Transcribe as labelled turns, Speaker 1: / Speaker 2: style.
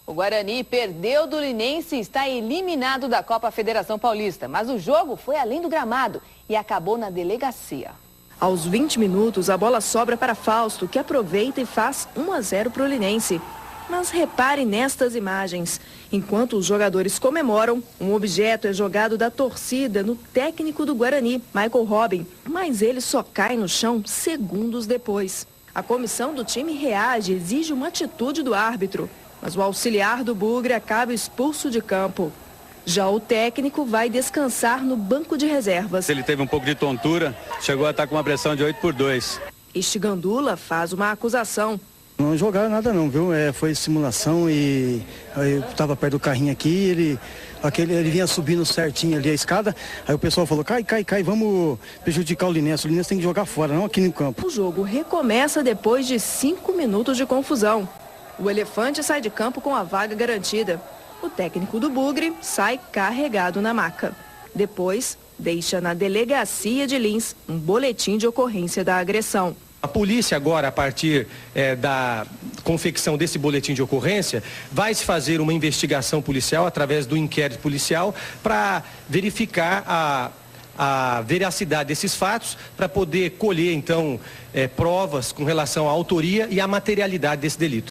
Speaker 1: O Guarani perdeu do Linense e está eliminado da Copa Federação Paulista. Mas o jogo foi além do gramado e acabou na delegacia.
Speaker 2: Aos 20 minutos, a bola sobra para Fausto, que aproveita e faz 1-0 para o Linense. Mas repare nestas imagens. Enquanto os jogadores comemoram, um objeto é jogado da torcida no técnico do Guarani, Michael Robin. Mas ele só cai no chão segundos depois. A comissão do time reage e exige uma atitude do árbitro. Mas o auxiliar do Bugre acaba expulso de campo. Já o técnico vai descansar no banco de reservas.
Speaker 3: Ele teve um pouco de tontura, chegou a estar com uma pressão de 8/2.
Speaker 2: Este Gandula faz uma acusação.
Speaker 4: Não jogaram nada não, viu? Foi simulação e eu estava perto do carrinho aqui, ele vinha subindo certinho ali a escada, aí o pessoal falou, cai, vamos prejudicar o Linense tem que jogar fora, não aqui no campo.
Speaker 2: O jogo recomeça depois de 5 minutos de confusão. O Elefante sai de campo com a vaga garantida. O técnico do Bugre sai carregado na maca. Depois, deixa na delegacia de Lins um boletim de ocorrência da agressão.
Speaker 5: A polícia agora, a partir da confecção desse boletim de ocorrência, vai se fazer uma investigação policial através do inquérito policial para verificar a veracidade desses fatos, para poder colher, então, provas com relação à autoria e à materialidade desse delito.